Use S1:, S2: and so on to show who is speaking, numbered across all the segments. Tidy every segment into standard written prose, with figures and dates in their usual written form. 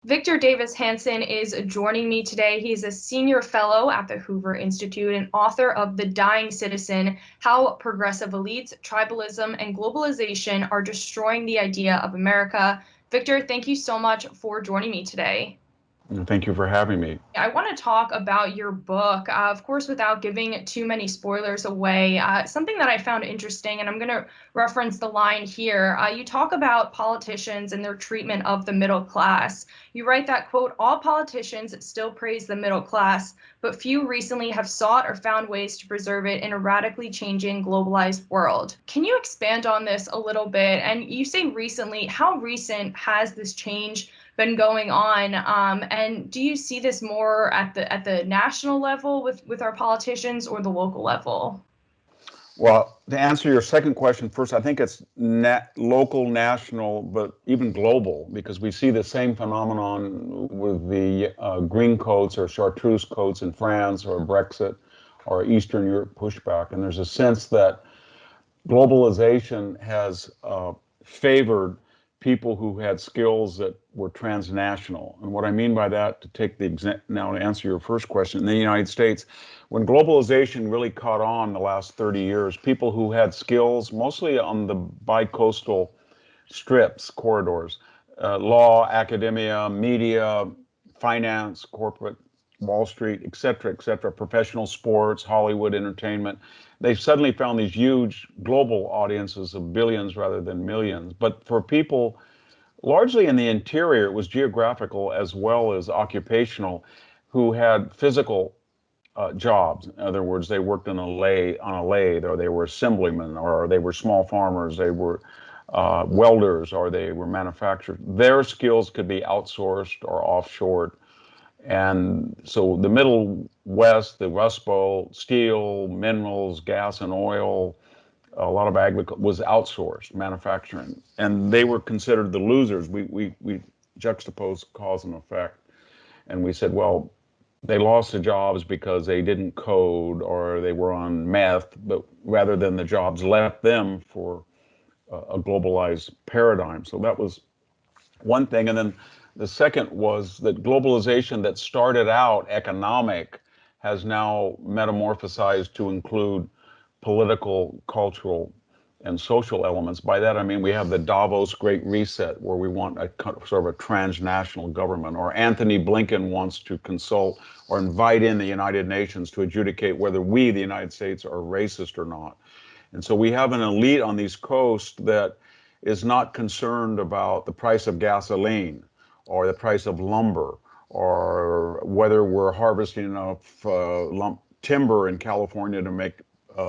S1: Victor Davis Hanson is joining me today. He's a senior fellow at the Hoover Institute and author of The Dying Citizen: How Progressive Elites, Tribalism, and Globalization Are Destroying the Idea of America. Victor, thank you so much for joining me today.
S2: Thank you for having me.
S1: I want to talk about your book, of course, without giving too many spoilers away. Something that I found interesting, and I'm going to reference the line here. You talk about politicians and their treatment of the middle class. You write that, quote, all politicians still praise the middle class, but few recently have sought or found ways to preserve it in a radically changing, globalized world. Can you expand on this a little bit? And you say recently, how recent has this change been going on? And do you see this more at the national level with our politicians or the local level?
S2: Well, to answer your second question first, I think it's local, national, but even global, because we see the same phenomenon with the green coats or chartreuse coats in France, or Brexit, or Eastern Europe pushback. And there's a sense that globalization has favored people who had skills that were transnational. And what I mean by that, to take the now to answer your first question, in the United States, when globalization really caught on the last 30 years, people who had skills, mostly on the bi-coastal strips, corridors, law, academia, media, finance, corporate, Wall Street, et cetera, professional sports, Hollywood, entertainment. They suddenly found these huge global audiences of billions rather than millions. But for people largely in the interior, it was geographical as well as occupational, who had physical jobs. In other words, they worked on a lathe, or they were assemblymen, or they were small farmers, they were welders, or they were manufacturers. Their skills could be outsourced or offshored. And so the Middle West, the Rust Bowl, steel, minerals, gas and oil, a lot of agriculture was outsourced manufacturing, and they were considered the losers. We juxtaposed cause and effect, and we said, well, they lost the jobs because they didn't code or they were on meth, but rather than the jobs left them for a globalized paradigm. So that was one thing. And then the second was that globalization that started out economic has now metamorphosized to include political, cultural, and social elements. By that I mean we have the Davos Great Reset, where we want a sort of a transnational government, or Anthony Blinken wants to consult or invite in the United Nations to adjudicate whether we, the United States, are racist or not. And so we have an elite on these coasts that is not concerned about the price of gasoline or the price of lumber or whether we're harvesting enough timber in California to make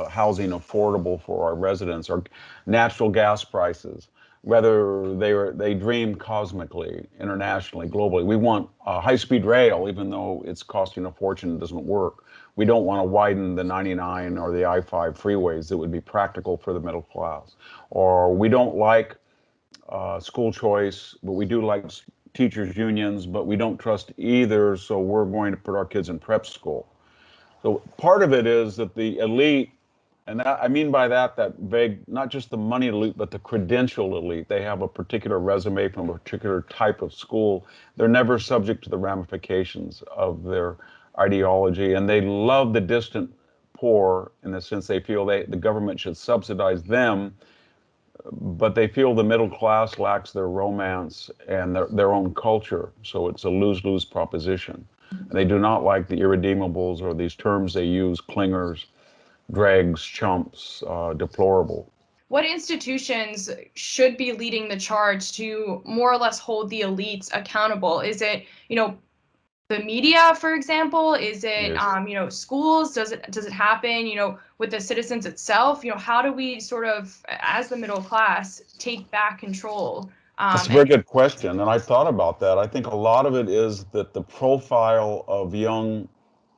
S2: housing affordable for our residents, or natural gas prices, whether they dream cosmically, internationally, globally. We want high-speed rail, even though it's costing a fortune and doesn't work. We don't want to widen the 99 or the I-5 freeways that would be practical for the middle class. Or we don't like school choice, but we do like teachers' unions, but we don't trust either, so we're going to put our kids in prep school. So part of it is that the elite, and that, I mean by that, that vague, not just the money elite, but the credential elite. They have a particular resume from a particular type of school. They're never subject to the ramifications of their ideology, and they love the distant poor in the sense they feel the government should subsidize them, but they feel the middle class lacks their romance and their own culture. So it's a lose-lose proposition. And they do not like the irredeemables, or these terms they use, clingers, dregs, chumps, deplorable.
S1: What institutions should be leading the charge to more or less hold the elites accountable? Is it, the media, for example? Is it,
S2: Yes.
S1: schools? Does it happen, with the citizens itself? How do we sort of, as the middle class, take back control?
S2: That's a very
S1: And
S2: good question, and I thought about that. I think a lot of it is that the profile of young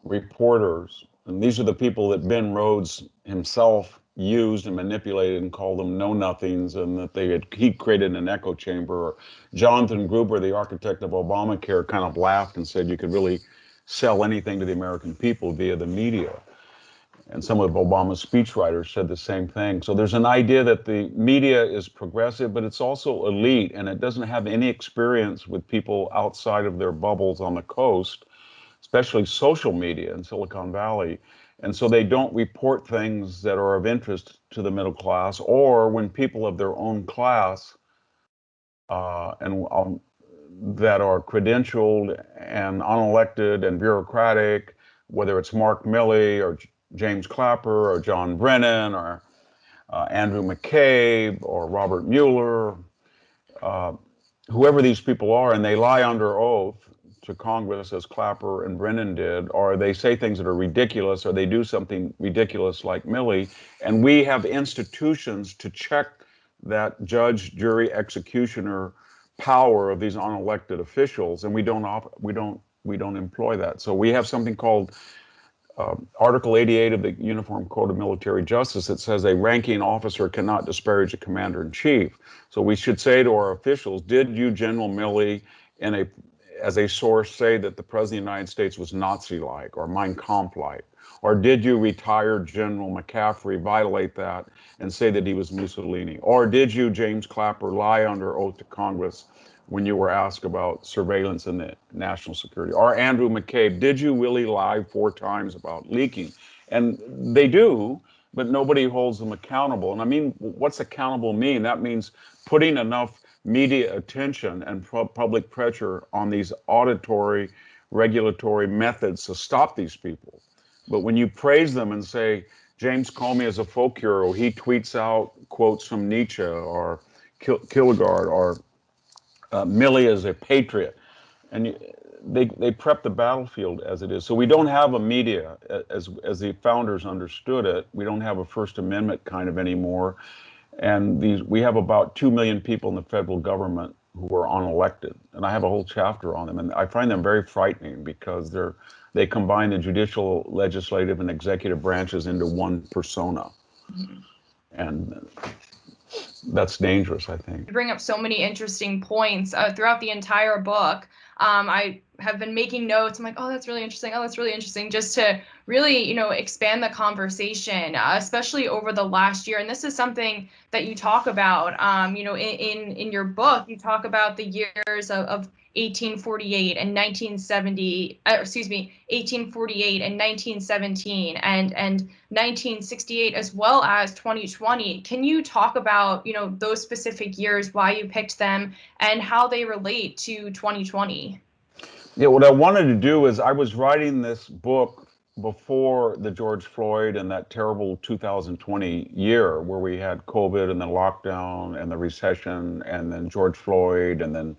S2: reporters, and these are the people that Ben Rhodes himself used and manipulated and called them know-nothings, and that he created an echo chamber. Or Jonathan Gruber, the architect of Obamacare, kind of laughed and said you could really sell anything to the American people via the media. And some of Obama's speechwriters said the same thing. So there's an idea that the media is progressive, but it's also elite, and it doesn't have any experience with people outside of their bubbles on the coast, especially social media in Silicon Valley. And so they don't report things that are of interest to the middle class, or when people of their own class and that are credentialed and unelected and bureaucratic, whether it's Mark Milley or James Clapper or John Brennan or Andrew McCabe or Robert Mueller, whoever these people are, and they lie under oath to Congress as Clapper and Brennan did, or they say things that are ridiculous, or they do something ridiculous like Milley, and we have institutions to check that judge, jury, executioner power of these unelected officials, and we don't employ that. So we have something called Article 88 of the Uniform Code of Military Justice that says a ranking officer cannot disparage a commander-in-chief. So we should say to our officials, did you, General Milley, as a source, say that the President of the United States was Nazi-like or Mein Kampf-like? Or did you, retired General McCaffrey, violate that and say that he was Mussolini? Or did you, James Clapper, lie under oath to Congress when you were asked about surveillance and the national security? Or Andrew McCabe, did you really lie 4 times about leaking? And they do, but nobody holds them accountable. And I mean, what's accountable mean? That means putting enough media attention and public pressure on these auditory, regulatory methods to stop these people. But when you praise them and say, James Comey is a folk hero, he tweets out quotes from Nietzsche or Kierkegaard, or Milley is a patriot, and they prep the battlefield as it is. So we don't have a media as the founders understood it. We don't have a First Amendment kind of anymore, and we have about 2 million people in the federal government who are unelected, and I have a whole chapter on them, and I find them very frightening because they combine the judicial, legislative, and executive branches into one persona, and that's dangerous, I think.
S1: You bring up so many interesting points throughout the entire book. I have been making notes. I'm like, oh, that's really interesting. Oh, that's really interesting. Just to really, expand the conversation, especially over the last year. And this is something that you talk about, in your book. You talk about the years of 1848 and 1970, 1848 and 1917 and 1968, as well as 2020. Can you talk about, those specific years, why you picked them, and how they relate to 2020?
S2: Yeah, what I wanted to do is I was writing this book before the George Floyd and that terrible 2020 year where we had COVID and the lockdown and the recession and then George Floyd and then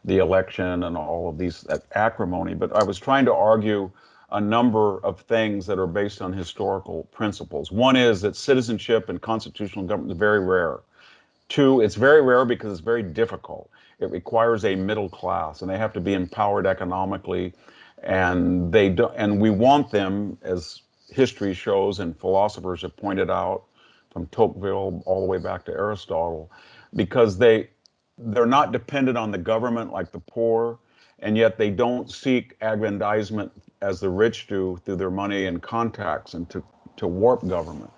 S2: the election and all of that acrimony. But I was trying to argue a number of things that are based on historical principles. One is that citizenship and constitutional government is very rare. 2, it's very rare because it's very difficult. It requires a middle class, and they have to be empowered economically, and we want them, as history shows and philosophers have pointed out, from Tocqueville all the way back to Aristotle, because they're not dependent on the government like the poor, and yet they don't seek aggrandizement as the rich do through their money and contacts and to warp government.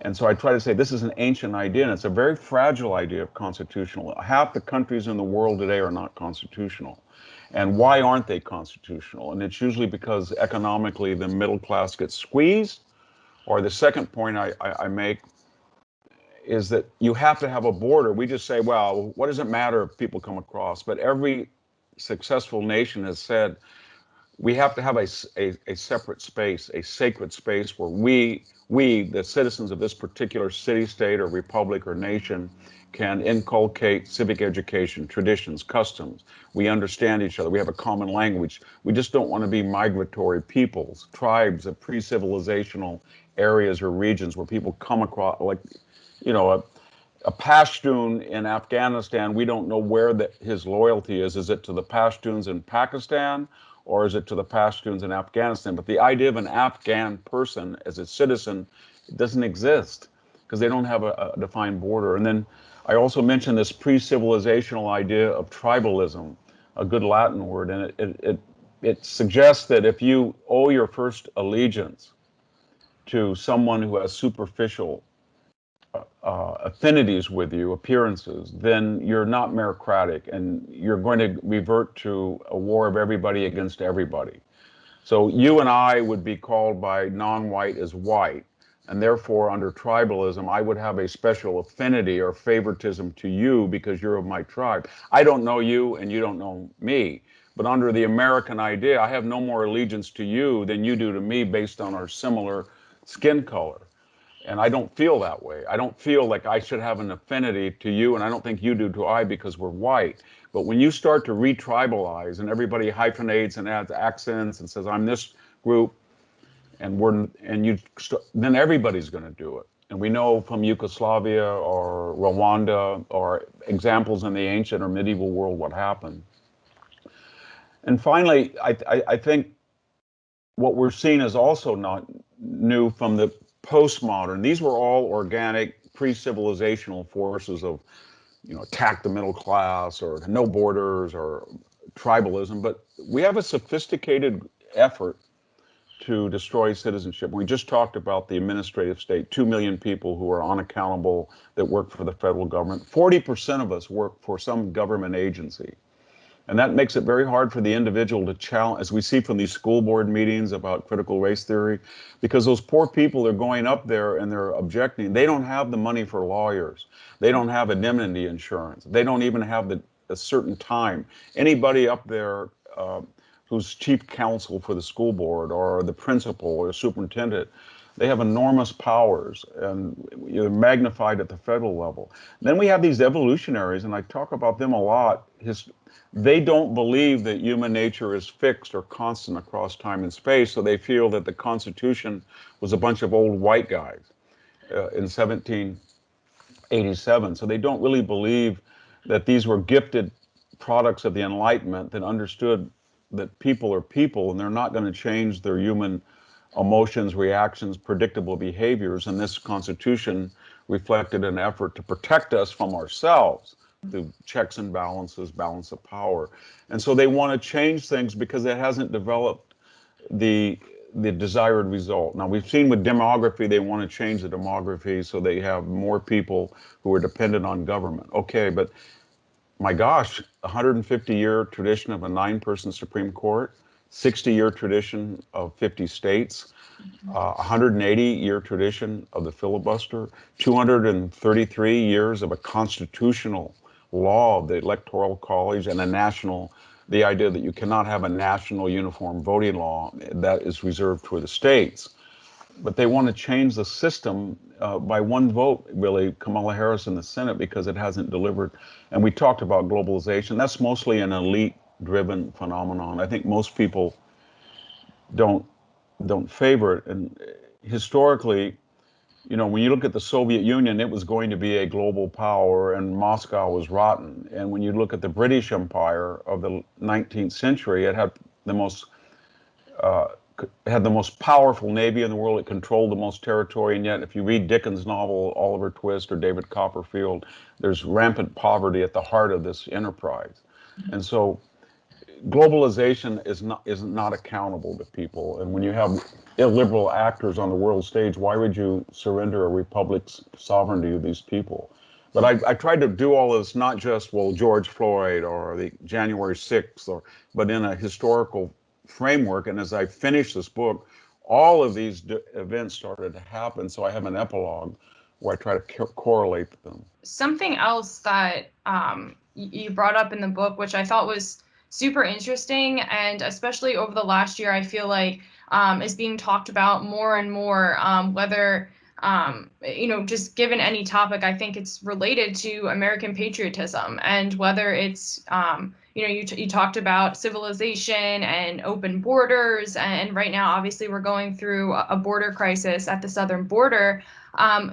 S2: And so I try to say this is an ancient idea, and it's a very fragile idea of constitutional. Half the countries in the world today are not constitutional. And why aren't they constitutional? And it's usually because economically the middle class gets squeezed. Or the second point I make is that you have to have a border. We just say, well, what does it matter if people come across? But every successful nation has said, we have to have a separate space, a sacred space where we, the citizens of this particular city, state, or republic or nation, can inculcate civic education, traditions, customs. We understand each other. We have a common language. We just don't want to be migratory peoples, tribes of pre-civilizational areas or regions where people come across, like, a Pashtun in Afghanistan. We don't know where his loyalty is. Is it to the Pashtuns in Pakistan? Or is it to the Pashtuns in Afghanistan? But the idea of an Afghan person as a citizen doesn't exist because they don't have a defined border. And then I also mentioned this pre-civilizational idea of tribalism, a good Latin word, and it suggests that if you owe your first allegiance to someone who has superficial affinities with you, appearances, then you're not meritocratic, and you're going to revert to a war of everybody against everybody. So you and I would be called by non-white as white, and therefore under tribalism, I would have a special affinity or favoritism to you because you're of my tribe. I don't know you and you don't know me, but under the American idea, I have no more allegiance to you than you do to me based on our similar skin color. And I don't feel that way. I don't feel like I should have an affinity to you, and I don't think you do to I because we're white. But when you start to re-tribalize and everybody hyphenates and adds accents and says, I'm this group, then everybody's going to do it. And we know from Yugoslavia or Rwanda or examples in the ancient or medieval world what happened. And finally, I think what we're seeing is also not new from the postmodern. These were all organic, pre-civilizational forces of, attack the middle class or no borders or tribalism. But we have a sophisticated effort to destroy citizenship. We just talked about the administrative state, 2 million people who are unaccountable that work for the federal government. 40% of us work for some government agency. And that makes it very hard for the individual to challenge, as we see from these school board meetings about critical race theory, because those poor people are going up there and they're objecting. They don't have the money for lawyers. They don't have indemnity insurance. They don't even have a certain time. Anybody up there who's chief counsel for the school board or the principal or the superintendent, they have enormous powers and magnified at the federal level. Then we have these evolutionaries, and I talk about them a lot. They don't believe that human nature is fixed or constant across time and space, so they feel that the Constitution was a bunch of old white guys in 1787. So they don't really believe that these were gifted products of the Enlightenment that understood that people are people and they're not going to change their human emotions, reactions, predictable behaviors. And this Constitution reflected an effort to protect us from ourselves through checks and balances, balance of power. And so they want to change things because it hasn't developed the desired result. Now, we've seen with demography, they want to change the demography so they have more people who are dependent on government. Okay, but my gosh, 150-year tradition of a 9-person Supreme Court, 60-year tradition of 50 states, 180-year tradition of the filibuster, 233 years of a constitutional law of the Electoral College, and the idea that you cannot have a national uniform voting law that is reserved for the states. But they want to change the system by one vote, really, Kamala Harris in the Senate, because it hasn't delivered. And we talked about globalization. That's mostly an elite-driven phenomenon. I think most people don't favor it. And historically, when you look at the Soviet Union, it was going to be a global power, and Moscow was rotten. And when you look at the British Empire of the 19th century, it had the most powerful navy in the world. It controlled the most territory, and yet if you read Dickens' novel Oliver Twist or David Copperfield, there's rampant poverty at the heart of this enterprise. And so globalization is not accountable to people. And when you have illiberal actors on the world stage, why would you surrender a republic's sovereignty to these people? But I tried to do all this not just, George Floyd or the January 6th, but in a historical framework. And as I finished this book, all of these events started to happen. So I have an epilogue where I try to correlate them.
S1: Something else that you brought up in the book, which I thought was super interesting, and especially over the last year, I feel like is being talked about more and more, whether, just given any topic, I think it's related to American patriotism, and whether it's, you talked about civilization and open borders, and right now, obviously, we're going through a border crisis at the southern border.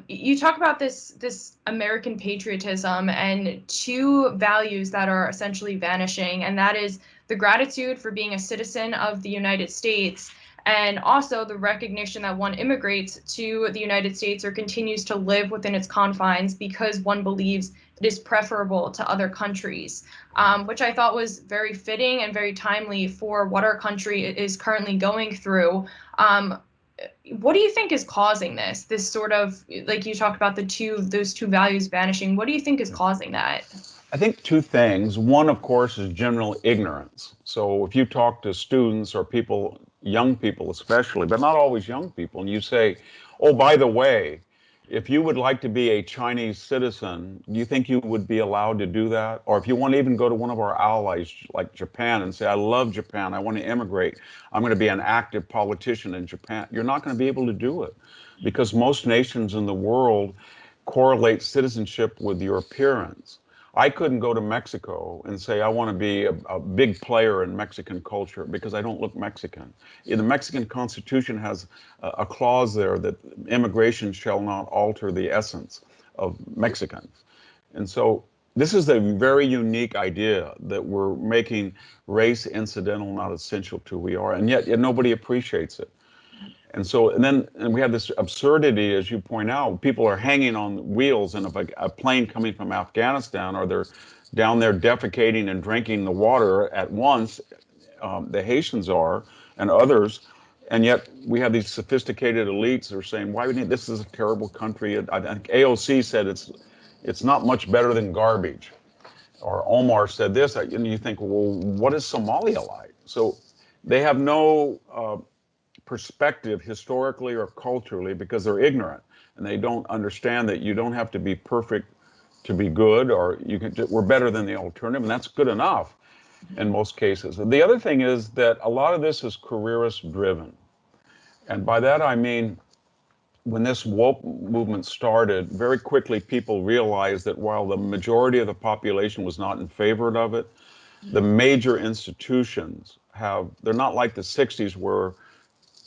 S1: You talk about this American patriotism and two values that are essentially vanishing, and that is the gratitude for being a citizen of the United States, and also the recognition that one immigrates to the United States or continues to live within its confines because one believes it is preferable to other countries, which I thought was very fitting and very timely for what our country is currently going through. what do you think is causing this? This sort of, like you talked about those two values vanishing. What do you think is causing that?
S2: I think two things. One, of course, is general ignorance. So if you talk to students or people, young people especially, but not always young people, and you say, oh, by the way, if you would like to be a Chinese citizen, do you think you would be allowed to do that? Or if you want to even go to one of our allies like Japan and say, I love Japan, I want to immigrate, I'm going to be an active politician in Japan, you're not going to be able to do it because most nations in the world correlate citizenship with your appearance. I couldn't go to Mexico and say I want to be a big player in Mexican culture because I don't look Mexican. The Mexican Constitution has a clause there that immigration shall not alter the essence of Mexicans. And so this is a very unique idea that we're making race incidental, not essential to who we are, and yet nobody appreciates it. And we have this absurdity, as you point out. People are hanging on wheels in a plane coming from Afghanistan, or they're down there defecating and drinking the water at once. The Haitians are, and others. And yet we have these sophisticated elites that are saying, "Why we need this is a terrible country." I think AOC said it's not much better than garbage, or Omar said this. And you think, well, what is Somalia like? So they have no perspective historically or culturally because they're ignorant and they don't understand that you don't have to be perfect to be good, or we're better than the alternative, and that's good enough in most cases. The other thing is that a lot of this is careerist driven, and by that I mean when this woke movement started, very quickly people realized that while the majority of the population was not in favor of it, the major institutions they're not like the 60s where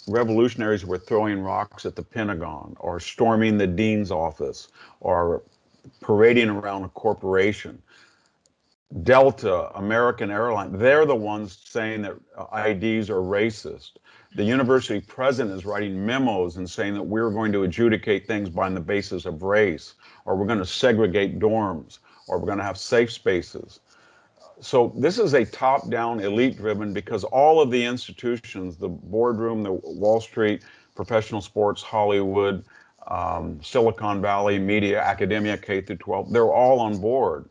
S2: revolutionaries were throwing rocks at the Pentagon or storming the dean's office or parading around a corporation. Delta, American Airlines, they're the ones saying that IDs are racist. The university president is writing memos and saying that we're going to adjudicate things by the basis of race, or we're going to segregate dorms, or we're going to have safe spaces. So this is a top-down, elite-driven, because all of the institutions, the boardroom, the Wall Street, professional sports, Hollywood, Silicon Valley, media, academia, K through 12, they're all on board.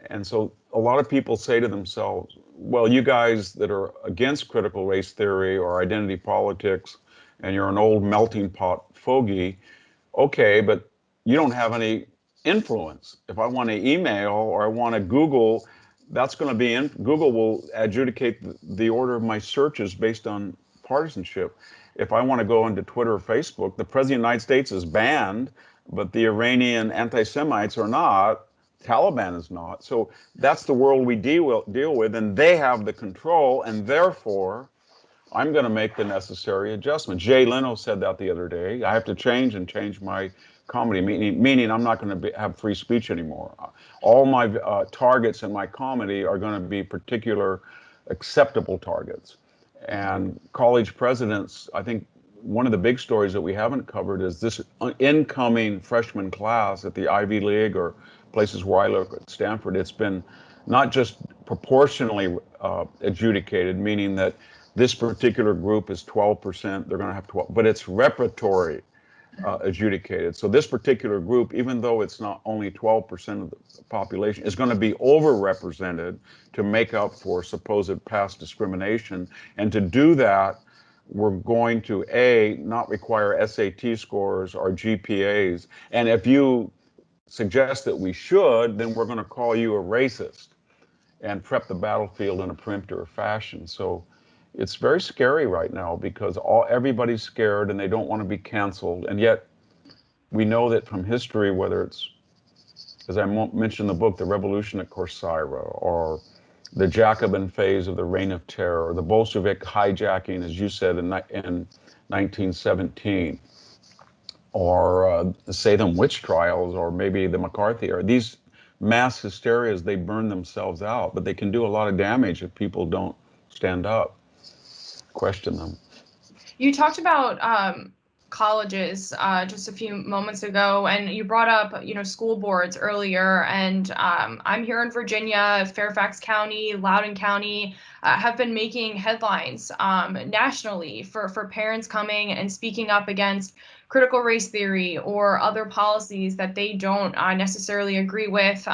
S2: And so a lot of people say to themselves, well, you guys that are against critical race theory or identity politics, and you're an old melting pot fogey, okay, but you don't have any influence. If I want to email or I want to Google, that's going to be Google will adjudicate the order of my searches based on partisanship. If I want to go into Twitter or Facebook, the President of the United States is banned, but the Iranian anti-Semites are not. Taliban is not. So that's the world we deal with, and they have the control, and therefore I'm going to make the necessary adjustment. Jay Leno said that the other day. I have to change my comedy, meaning I'm not going to have free speech anymore. All my targets in my comedy are going to be particular acceptable targets. And college presidents, I think one of the big stories that we haven't covered is this incoming freshman class at the Ivy League or places where I look at Stanford. It's been not just proportionally adjudicated, meaning that this particular group is 12%, they're going to have 12, but it's repertory adjudicated. So this particular group, even though it's not only 12% of the population, is going to be overrepresented to make up for supposed past discrimination. And to do that, we're going to not require SAT scores or GPAs. And if you suggest that we should, then we're going to call you a racist and prep the battlefield in a peremptory fashion. So it's very scary right now because everybody's scared and they don't want to be canceled. And yet we know that from history, whether it's, as I mentioned in the book, the revolution at Corcyra, or the Jacobin phase of the Reign of Terror, or the Bolshevik hijacking, as you said, in 1917, or the Salem witch trials, or maybe the McCarthy era. These mass hysterias, they burn themselves out, but they can do a lot of damage if people don't stand up, question them.
S1: You talked about colleges just a few moments ago, and you brought up, school boards earlier. And I'm here in Virginia. Fairfax County, Loudoun County have been making headlines nationally for parents coming and speaking up against critical race theory or other policies that they don't necessarily agree with.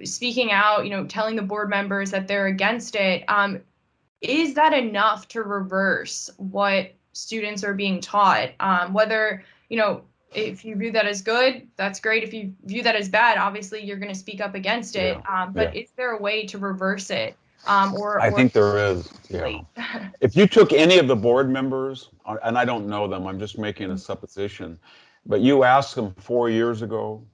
S1: Speaking out, telling the board members that they're against it. Is that enough to reverse what students are being taught? Whether, if you view that as good, that's great. If you view that as bad, obviously you're going to speak up against it. But is there a way to reverse it?
S2: I think there is. Yeah. If you took any of the board members, and I don't know them, I'm just making a supposition, but you asked them 4 years ago,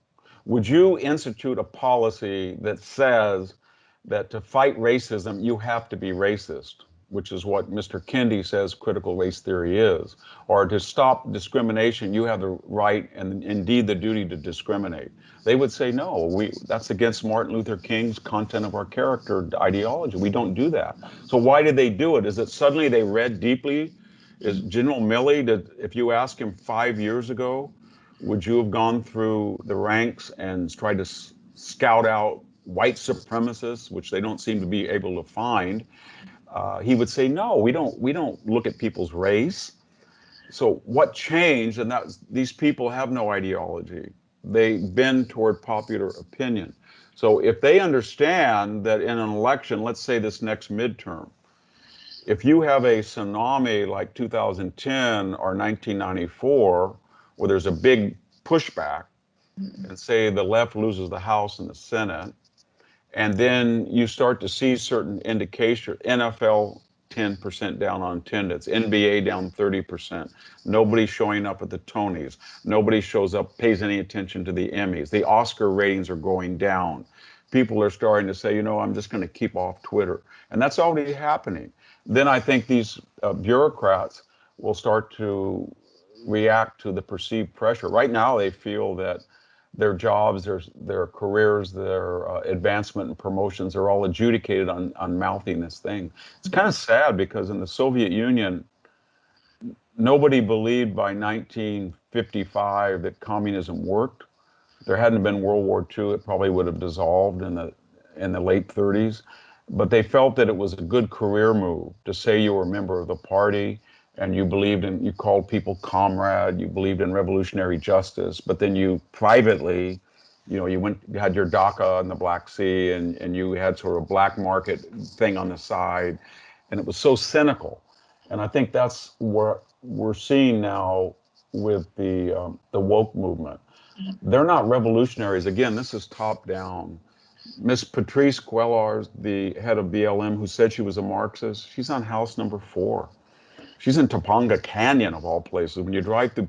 S2: would you institute a policy that says that to fight racism, you have to be racist, which is what Mr. Kendi says critical race theory is, or to stop discrimination, you have the right and indeed the duty to discriminate? They would say, no, that's against Martin Luther King's content of our character ideology. We don't do that. So why did they do it? Is it suddenly they read deeply? Is General Milley, if you ask him 5 years ago, would you have gone through the ranks and tried to scout out white supremacists, which they don't seem to be able to find? He would say, no, we don't look at people's race. So what changed? And these people have no ideology. They bend toward popular opinion. So if they understand that in an election, let's say this next midterm, if you have a tsunami like 2010 or 1994, where there's a big pushback, and say the left loses the House and the Senate, and then you start to see certain indications, NFL 10% down on attendance, NBA down 30%, nobody showing up at the Tonys, nobody shows up, pays any attention to the Emmys, the Oscar ratings are going down. People are starting to say, I'm just going to keep off Twitter. And that's already happening. Then I think these bureaucrats will start to react to the perceived pressure. Right now, they feel that their jobs, their careers, their advancement and promotions are all adjudicated on mouthing this thing. It's kind of sad because in the Soviet Union, nobody believed by 1955 that communism worked. If there hadn't been World War II, it probably would have dissolved in the late 30s. But they felt that it was a good career move to say you were a member of the party and you called people comrade, you believed in revolutionary justice, but then you privately, you had your DACA in the Black Sea and you had sort of a black market thing on the side. And it was so cynical. And I think that's what we're seeing now with the woke movement. They're not revolutionaries. Again, this is top down. Miss Patrice Cuellar, the head of BLM, who said she was a Marxist, she's on house number 4. She's in Topanga Canyon, of all places. When you drive through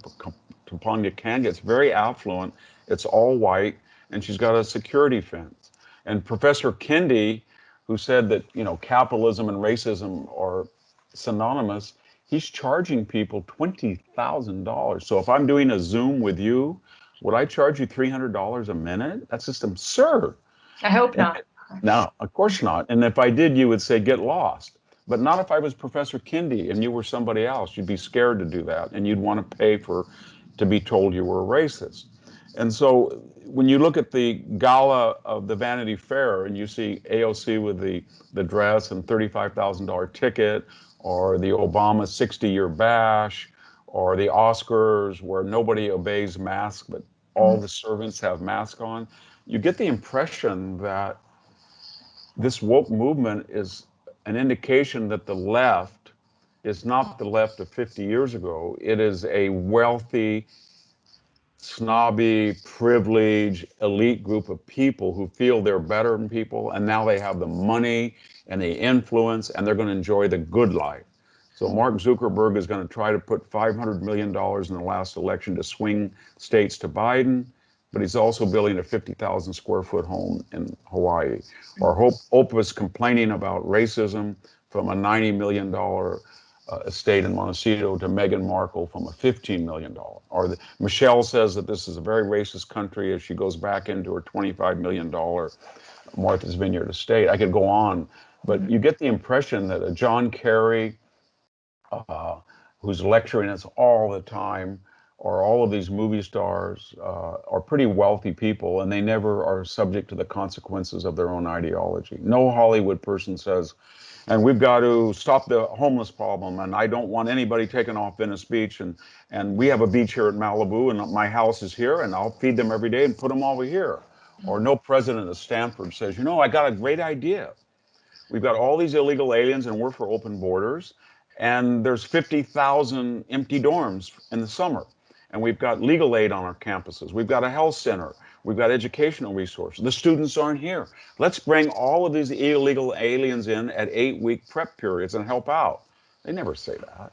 S2: Topanga Canyon, it's very affluent. It's all white, and she's got a security fence. And Professor Kendi, who said that capitalism and racism are synonymous, he's charging people $20,000. So if I'm doing a Zoom with you, would I charge you $300 a minute? That's just absurd.
S1: I hope not.
S2: No, of course not. And if I did, you would say, get lost. But not if I was Professor Kendi and you were somebody else. You'd be scared to do that, and you'd want to pay to be told you were a racist. And so when you look at the gala of the Vanity Fair and you see AOC with the dress and $35,000 ticket, or the Obama 60-year bash, or the Oscars where nobody obeys masks, but all the servants have masks on, you get the impression that this woke movement is an indication that the left is not the left of 50 years ago. It is a wealthy, snobby, privileged, elite group of people who feel they're better than people, and now they have the money and the influence, and they're going to enjoy the good life. So Mark Zuckerberg is going to try to put $500 million in the last election to swing states to Biden, but he's also building a 50,000 square foot home in Hawaii. Or Hope was complaining about racism from a $90 million estate in Montecito to Meghan Markle from a $15 million. Or Michelle says that this is a very racist country as she goes back into her $25 million Martha's Vineyard estate. I could go on, but you get the impression that a John Kerry, who's lecturing us all the time, or all of these movie stars are pretty wealthy people, and they never are subject to the consequences of their own ideology. No Hollywood person says, and we've got to stop the homeless problem, and I don't want anybody taking off Venice Beach, and we have a beach here at Malibu, and my house is here, and I'll feed them every day and put them over here. Or no president of Stanford says, you know, I got a great idea. We've got all these illegal aliens, and we're for open borders, and there's 50,000 empty dorms in the summer, and we've got legal aid on our campuses. We've got a health center. We've got educational resources. The students aren't here. Let's bring all of these illegal aliens in at 8-week prep periods and help out. They never say that.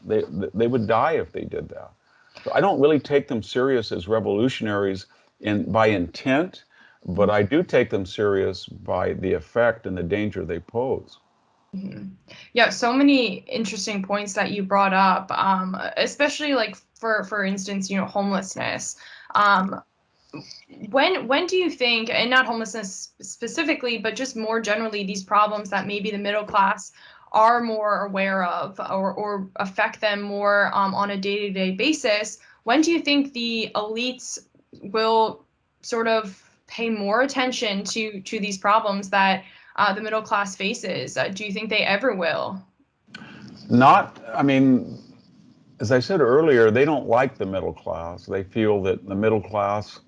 S2: They would die if they did that. So I don't really take them serious as revolutionaries by intent, but I do take them serious by the effect and the danger they pose.
S1: Mm-hmm. Yeah, so many interesting points that you brought up, especially like for instance, you know, homelessness. Um, when do you think, and not homelessness specifically, but just more generally, these problems that maybe the middle class are more aware of or affect them more on a day-to-day basis, when do you think the elites will sort of pay more attention to these problems that the middle class faces? Do you think they ever will?
S2: Not, I mean, as I said earlier, they don't like the middle class. They feel that the middle class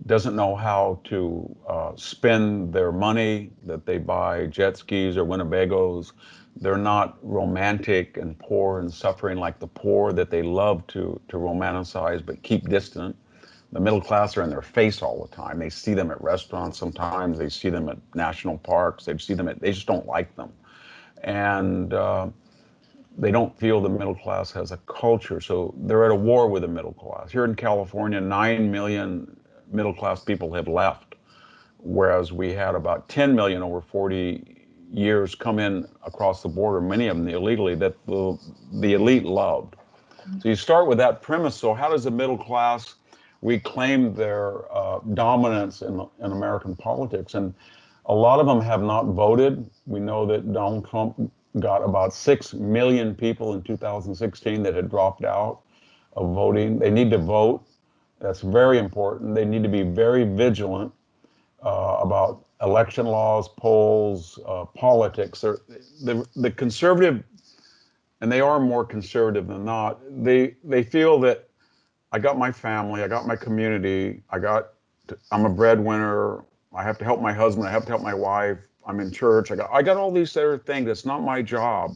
S2: doesn't know how to spend their money, that they buy jet skis or Winnebagos. They're not romantic and poor and suffering like the poor that they love to romanticize but keep distant. The middle class are in their face all the time. They see them at restaurants sometimes. They see them at national parks. They just don't like them. And they don't feel the middle class has a culture. So they're at a war with the middle class. Here in California, 9 million middle class people have left, whereas we had about 10 million over 40 years come in across the border, many of them illegally, that the elite loved. So you start with that premise. So how does the middle class reclaim their dominance in American politics? And a lot of them have not voted. We know that Donald Trump got about 6 million people in 2016 that had dropped out of voting. They need to vote. That's very important. They need to be very vigilant about election laws, polls, politics. The conservative, and they are more conservative than not, they feel that I got my family, I got my community, I'm a breadwinner, I have to help my husband, I have to help my wife, I'm in church, I got all these other things. It's not my job.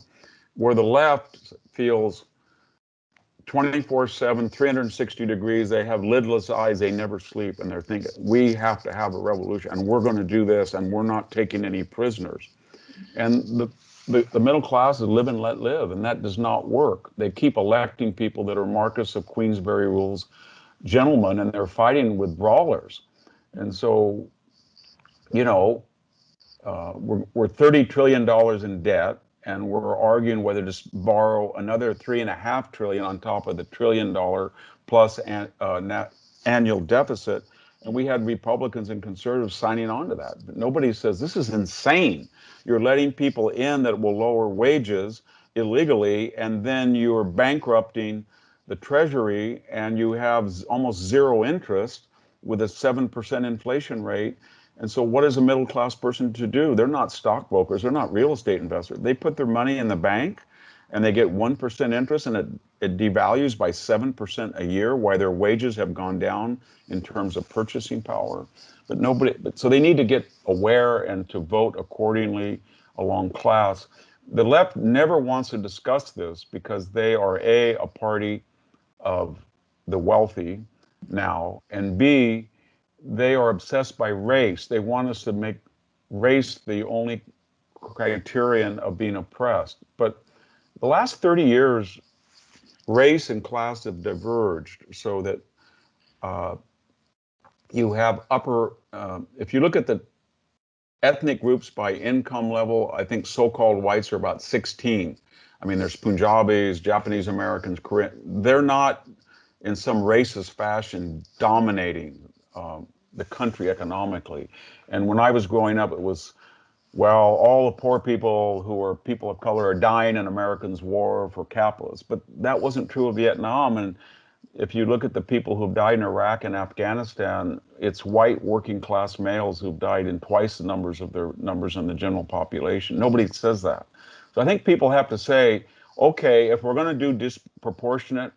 S2: Where the left feels 24/7, 360 degrees, they have lidless eyes, they never sleep, and they're thinking, we have to have a revolution, and we're going to do this, and we're not taking any prisoners. And the middle class is live and let live, and that does not work. They keep electing people that are Marquess of Queensberry rules gentlemen, and they're fighting with brawlers. And so, you know, we're $30 trillion in debt, and we're arguing whether to borrow another $3.5 trillion on top of the $1 trillion plus annual deficit. And we had Republicans and conservatives signing on to that. But nobody says this is insane. You're letting people in that will lower wages illegally, and then you're bankrupting the Treasury, and you have almost zero interest with a 7% inflation rate. And so what is a middle class person to do? They're not stockbrokers. They're not real estate investors. They put their money in the bank and they get 1% interest, and it devalues by 7% a year, while their wages have gone down in terms of purchasing power. So they need to get aware and to vote accordingly along class. The left never wants to discuss this because they are A, a party of the wealthy now, and B, they are obsessed by race. They want us to make race the only criterion of being oppressed. But the last 30 years, race and class have diverged so that you have if you look at the ethnic groups by income level, I think so-called whites are about 16. I mean, there's Punjabis, Japanese Americans, Korean. They're not in some racist fashion dominating the country economically. And when I was growing up, it was well, all the poor people who are people of color are dying in America's war for capitalists. But that wasn't true of Vietnam. And if you look at the people who've died in Iraq and Afghanistan, it's white working class males who've died in twice the numbers of their numbers in the general population. Nobody says that. So I think people have to say, okay, if we're going to do disproportionate,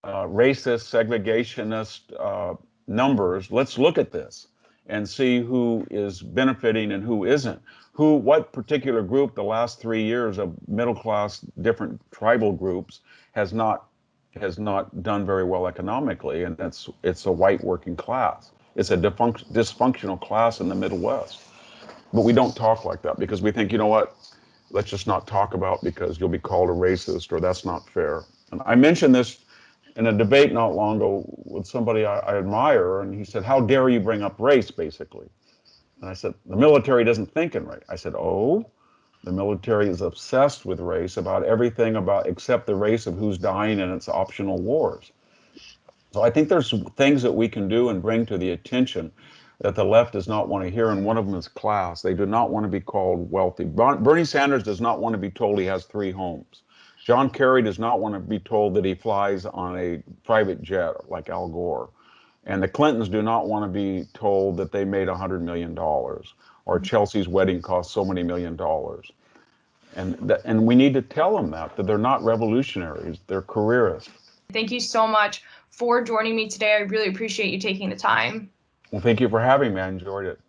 S2: racist, segregationist numbers, let's look at this and see who is benefiting and who isn't. What particular group the last 3 years of middle class, different tribal groups has not done very well economically, and it's a white working class. It's a dysfunctional class in the Middle West. But we don't talk like that because we think, you know what, let's just not talk about because you'll be called a racist or that's not fair. And I mentioned this in a debate not long ago with somebody I admire, and he said, how dare you bring up race, basically. And I said, the military doesn't think in race. I said, oh, the military is obsessed with race, about everything about except the race of who's dying in its optional wars. So I think there's things that we can do and bring to the attention that the left does not want to hear, and one of them is class. They do not want to be called wealthy. Bernie Sanders does not want to be told he has 3 homes. John Kerry does not want to be told that he flies on a private jet like Al Gore. And the Clintons do not want to be told that they made $100 million or Chelsea's wedding cost so many $1,000,000. And we need to tell them that they're not revolutionaries, they're careerists.
S1: Thank you so much for joining me today. I really appreciate you taking the time.
S2: Well, thank you for having me. I enjoyed it.